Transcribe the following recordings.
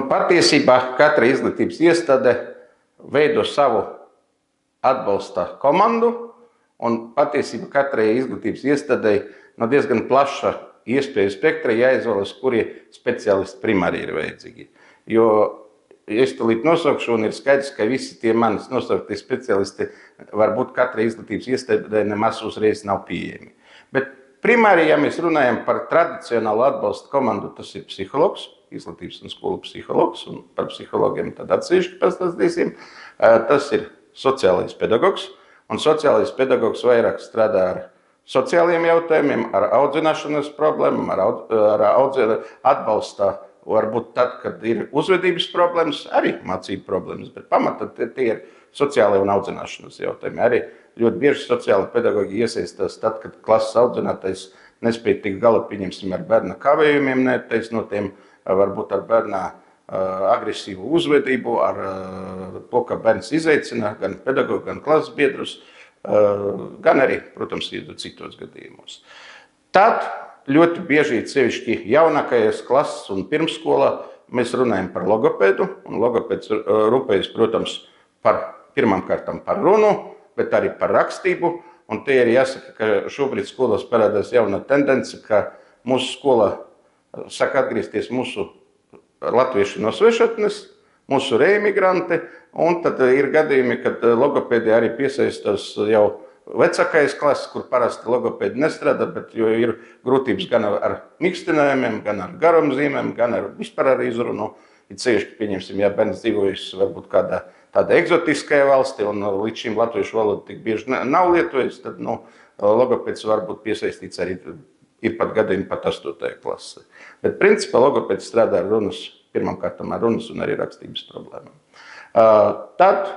Patiesībā katra izglītības iestāde veido savu atbalsta komandu, un patiesībā katrai izglītības iestādei diezgan plaša iespēju spektra jāizvēlas, kurie speciālisti primāri ir vajadzīgi. Jo es tulīt nosaukšu, un ir skaidrs, ka visi tie manis nosauktie speciālisti varbūt katrai izglītības iestādei nemaz uzreiz nav pieejami. Bet primāri, ja mēs runājam par tradicionālu atbalsta komandu, tas ir psihologs, izglītības un skolu psihologs, un par psihologiem tad atsevišķi pastāstīsim. Tas ir sociālais pedagogs, un sociālais pedagogs vairāk strādā ar sociāliem jautājumiem, ar audzināšanas problēmām, ar atbalstā, varbūt tad, kad ir uzvedības problēmas, arī mācību problēmas, bet pamatā tie ir sociālie un audzināšanas jautājumi. Arī ļoti bieži sociāli pedagogi iesaistās tad, kad klases audzinātais nespēja tikt galā, pieņemsim, ar bērna kavējumiem, netaisnotiem, varbūt ar bērnā agresīvu uzvedību, ar to, ka bērns izaicina gan pedagogu, gan klases biedrus, gan arī, protams, citos gadījumos. Tad ļoti bieži, sevišķi jaunākajās klases un pirmsskolā, mēs runājam par logopedu, un logopeds rūpējas, protams, pirmām kārtām par runu, bet arī par rakstību, un te ir jāsaka, ka šobrīd skolās parādās jauna tendence, ka mūsu skolā saka atgriezties mūsu latvieši no svešatnes, mūsu reimigranti, un tad ir gadījumi, kad logopēdi arī piesaistās jau vecākais klases, kur parasti logopēdi nestrādā, bet jo ir grūtības gan ar mikstinājumiem, gan ar garumzīmēm, gan ar vispār ar izrunu. It sevišķi, pieņemsim, ja bērns dzīvojas varbūt kādā tāda eksotiskajā valstī, un līdz šim latviešu valoda tik bieži nav lietojas, tad logopēds var būt piesaistīts arī. Ir pat gadījumi pat 8. klasē. Bet principā logopēds strādā ar runas, pirmām kārtām ar runas un arī rakstības problēmām. Tad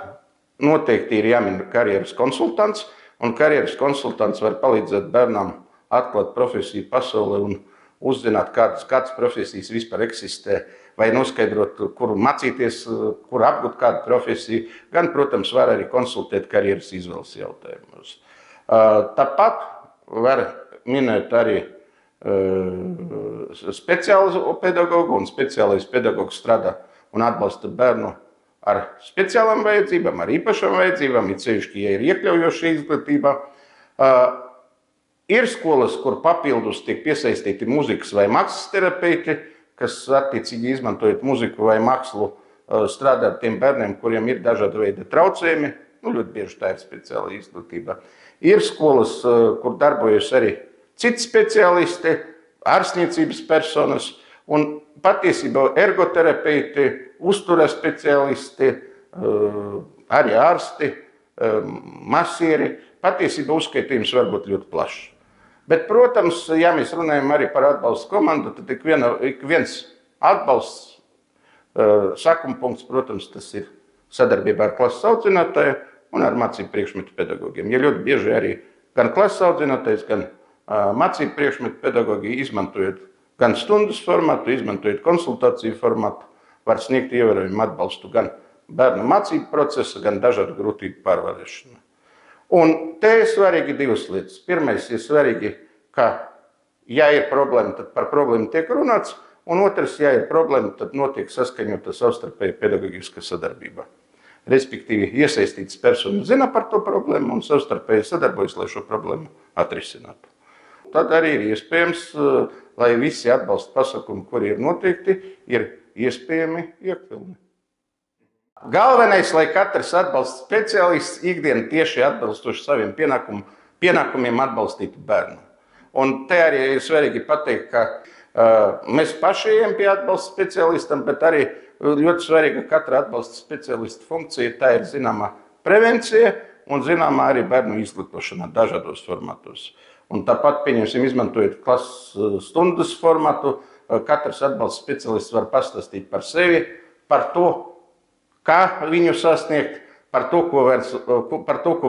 noteikti ir jāmin karjeras konsultants, un karjeras konsultants var palīdzēt bērnam atklāt profesiju pasaulē un uzzināt, kādas profesijas vispār eksistē, vai noskaidrot, kur mācīties, kur apgūt kādu profesiju, gan, protams, var arī konsultēt karjeras izvēles jautājumus. Tāpat var minēt arī speciālu pedagogu, un speciālais pedagogs strādā un atbalsta bērnu ar speciālām vajadzībām, ar īpašām vajadzībām, it sevišķi, ja ir iekļaujoša izglītība. Ir skolas, kur papildus tiek piesaistīti mūzikas vai mākslas terapeiti, kas attiecīgi izmantojot mūziku vai mākslu strādā ar tiem bērniem, kuriem ir dažāda veida traucējumi. Ļoti bieži tā ir speciāla izglītība. Ir skolas, kur darbojas arī citi speciālisti, ārstniecības personas, un patiesībā ergoterapeiti, uzturas speciālisti, arī ārsti, masieri. Patiesībā uzskaitījums var būt ļoti plašs. Bet, protams, ja mēs runājam arī par atbalsta komandu, tad ik viens atbalsts sākuma punkts, protams, tas ir sadarbībā ar klases audzinātāju un ar mācību priekšmetu pedagogiem. Ja ļoti bieži arī gan klases audzinātājs, gan mācību priekšmetu pedagogi, izmantojot gan stundas formātu, izmantojot konsultāciju formātu, var sniegt ievērojumu atbalstu gan bērnu mācību procesa, gan dažādu grūtību pārvarēšanu. Un te ir svarīgi divas lietas. Pirmais ir svarīgi, ka, ja ir problēma, tad par problēmu tiek runāts, un otrs, ja ir problēma, tad notiek saskaņota savstarpēja pedagoģiska sadarbība. Respektīvi, iesaistītas personas zina par to problēmu un savstarpēji sadarbojas, lai šo problēmu atrisinātu. Tad arī ir iespējams, lai visi atbalsta pasākumi, kuri ir noteikti, ir iespējami iekļaujami. Galvenais, lai katrs atbalsta speciālists ikdienu tieši atbilstoši saviem pienākumiem atbalstītu bērnu. Un te arī ir svarīgi pateikt, ka mēs paši ejam pie atbalsta speciālistam, bet arī ļoti svarīga katra atbalsta speciālista funkcija, tā ir zināmā prevencija un zināmā arī bērnu izglītošana dažādos formātos. Un tāpat, pieņemsim, izmantojot klases stundas formātu, katrs atbalsta speciālists var pastāstīt par sevi, par to, kā viņu sasniegt, par to, ko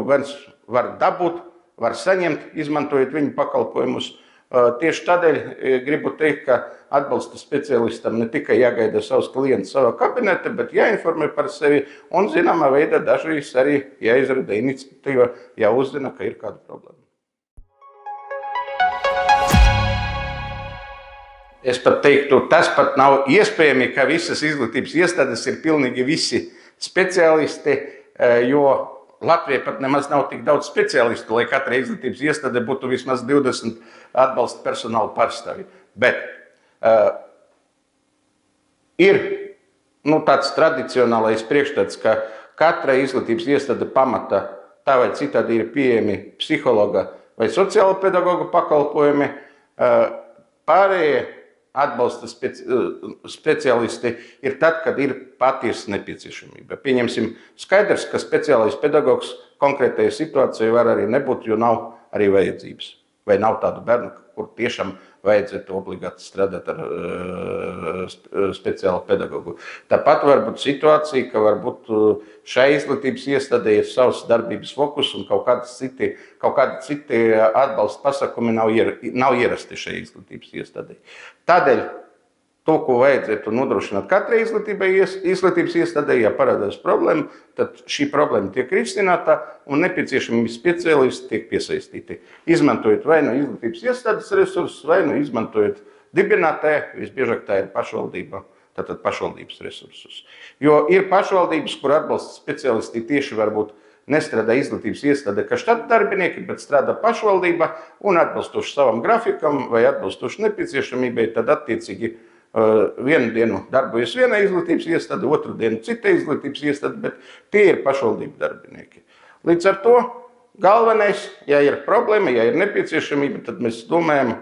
bērns var dabūt, var saņemt, izmantojot viņu pakalpojumus. Tieši tādēļ gribu teikt, ka atbalsta speciālistam ne tikai jāgaida savus klientus savā kabinetā, bet jāinformē par sevi un, zināmā veidā, dažreiz arī jāizrada iniciatīva, jāuzzina, ka ir kāda problēma. Es pat teiktu, tas pat nav iespējami, ka visas izglītības iestādes ir pilnīgi visi speciālisti, jo Latvijā pat nemaz nav tik daudz speciālistu, lai katrai izglītības iestāde būtu vismaz 20 atbalsta personāla pārstāvji. Bet ir tāds tradicionālais priekšstats, ka katrai izglītības iestāde pamata tā vai citādi ir pieejami psihologa vai sociāla pedagoga pakalpojumi. Pārējie atbalsta speciālisti ir tad, kad ir patiesa nepieciešamība. Pieņemsim, skaidrs, ka speciālais pedagogs konkrētajai situācijai var arī nebūt, jo nav arī vajadzības. Vai nav tādu bērnu, kur tiešām vajadzētu obligāti strādāt ar speciālu pedagogu. Tāpat var būt situācija, ka varbūt šai izglītības iestādē ir savs darbības fokus un kaut kādi citi atbalsta pasākumi nav ierasti šai izglītības iestādē. Tādēļ to, ko vajadzētu nodrošināt katrai izglītības iestādē, ja parādās problēma, tad šī problēma tiek risināta un nepieciešami speciālisti tiek piesaistīti. Izmantojot vai no izglītības iestādes resursus, vai no izmantojot dibinātāju, visbiežāk tā ir pašvaldība, tātad pašvaldības resursus. Jo ir pašvaldības, kur atbalsta speciālisti tieši varbūt nestrādā izglītības iestāde, ka štata darbinieki, bet strādā pašvaldība un atbilstoši savam grafikam vai atbilstoši nepieciešamībai, tad attiecīgi vienu dienu darbojas viena izglītības iestāde, otru dienu cita izglītības iestāde, bet tie ir pašvaldību darbinieki. Līdz ar to galvenais, ja ir problēma, ja ir nepieciešamība, tad mēs domājam,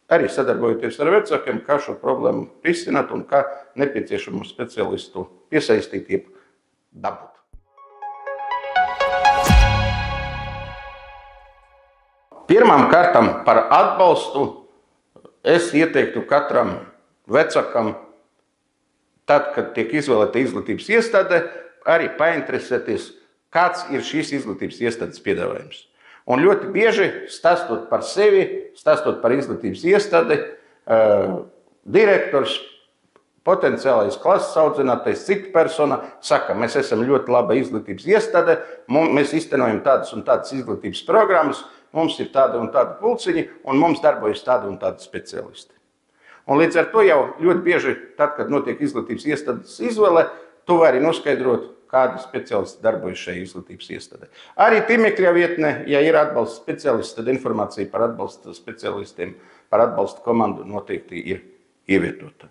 arī sadarbojoties ar vecākiem, kā šo problēmu risināt un kā nepieciešamo speciālistu piesaistīt, jeb dabūt. Pirmām kārtām par atbalstu es ieteiktu katram vecākam, tad, kad tiek izvēlēta izglītības iestāde, arī painteresēties, kāds ir šīs izglītības iestādes piedāvājums. Un ļoti bieži, stāstot par sevi, stāstot par izglītības iestādi, direktors, potenciālais klases audzinātais, cita persona saka, mēs esam ļoti laba izglītības iestāde, mēs iztenojam tādas un tādas izglītības programmas, mums ir tāda un tāda pulciņi, un mums darbojas tāda un tāda speciālisti. Un līdz ar to jau ļoti bieži, tad, kad notiek izglītības iestādes izvēle, tu vari noskaidrot, kādi speciālisti darbojas šajā izglītības iestādē. Arī tīmekļa vietnē, ja ir atbalsta speciālisti, tad informācija par atbalsta speciālistiem, par atbalsta komandu noteikti ir ievietota.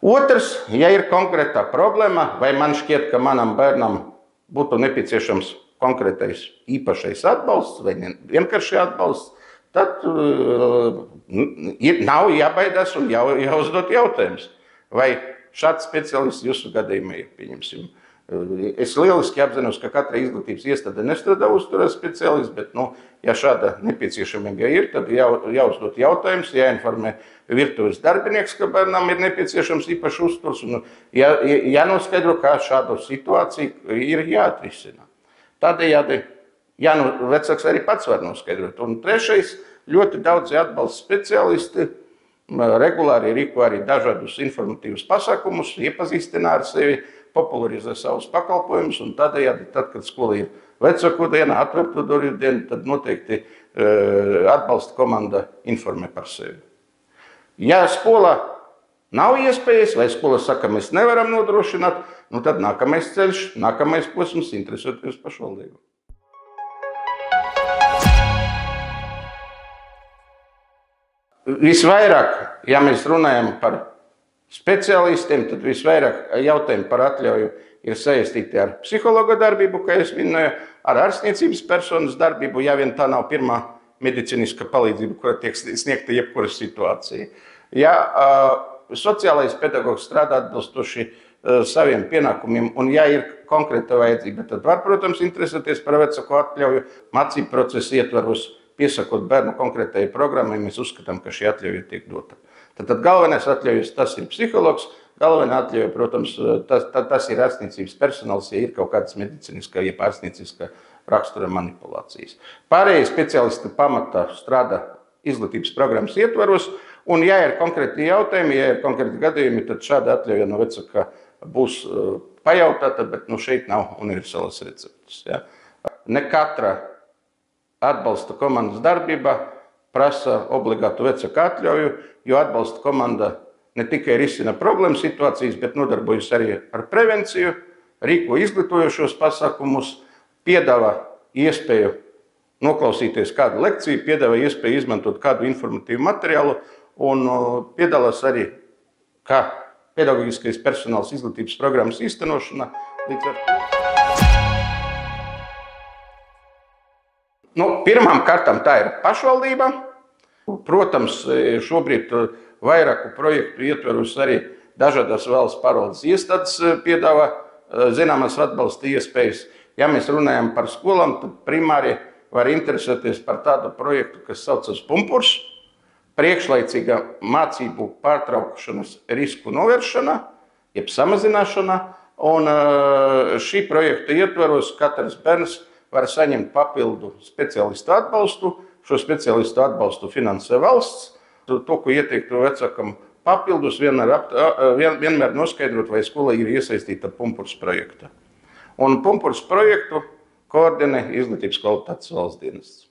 Otrs, ja ir konkrētā problēma, vai man šķiet, ka manam bērnam būtu nepieciešams konkrētais īpašais atbalsts vai vienkārši atbalsts, tad nav jābaidās un jāuzdot jautājums. Vai šāds speciālists jūsu gadījumā ir, pieņemsim. Es lieliski apzinos, ka katra izglītības iestāde nestrādā uzturēt speciālists, bet, ja šāda nepieciešamība ir, tad jāuzdot jautājums, jāinformē virtuves darbinieks, ka bērnam ir nepieciešams īpašs uzturs, un jānoskaidro, kā šādu situāciju ir jāatrisina. Tādējādi, vecāks arī pats var noskaidrot. Un trešais, ļoti daudzi atbalsta speciālisti regulāri rīko arī dažādus informatīvus pasākumus, iepazīstina ar sevi, popularizē savus pakalpojumus, un tādējādi, tad, kad skola ir vecāku diena, atvērto durvju diena, tad noteikti atbalsta komanda informē par sevi. Ja skola nav iespējas, vai skola saka, mēs nevaram nodrošināt, tad nākamais ceļš, nākamais posms interesēties pašvaldību. Visvairāk, ja mēs runājam par speciālistiem, tad visvairāk jautājumu par atļauju ir saistīti ar psihologa darbību, kā es minēju, ar ārstniecības personas darbību, ja vien tā nav pirmā medicīniska palīdzība, kura tiek sniegta jebkura situācija. Ja sociālais pedagogs strādā atbilstoši saviem pienākumiem, un ja ir konkrēta vajadzība, tad var, protams, interesēties par vecāku atļauju mācību procesu ietvaros, piesakot bērnu konkrētajai programmai, mēs uzskatām, ka šī atļauja tiek dota. Tad galvenais atļaujas tas ir psihologs, galvenā atļauja, protams, tas ir ārstniecības personāls, ja ir kaut kādas medicīniskā, ja ārstnieciskā rakstura manipulācijas. Pārējie speciālisti pamatā strādā izglītības programmas ietvaros, un ja ir konkrēti jautājumi, ja ir konkrēti gadījumi, tad šāda atļauja no vecāka būs pajautāta, bet šeit nav universālas receptes. Ja. Ne katra atbalsta komandas darbība prasa obligātu vecāku atļauju, jo atbalsta komanda ne tikai risina problēmu situācijas, bet nodarbojas arī ar prevenciju, rīko izglītojošos pasākumus, piedāvā iespēju noklausīties kādu lekciju, piedāvā iespēju izmantot kādu informatīvu materiālu un piedalās arī kā pedagoģiskais personāls izglītības programmas īstenošanā. Līdz ar to. Pirmām kārtām tā ir pašvaldība. Protams, šobrīd vairāku projektu ietveros arī dažādas valsts pārvaldes iestādes piedāvā zināmas atbalsta iespējas. Ja mēs runājam par skolām, tad primāri var interesēties par tādu projektu, kas saucas Pumpurs, priekšlaicīga mācību pārtraukšanas risku novēršana, jeb samazināšana, un šī projekta ietveros katrs bērns var saņemt papildu speciālistu atbalstu. Šo speciālistu atbalstu finansē valsts. To, ko ieteiktu vecākam papildus, vienmēr noskaidrot, vai skola ir iesaistīta Pumpurs projektā. Un Pumpurs projektu koordinē Izglītības kvalitātes valsts dienests.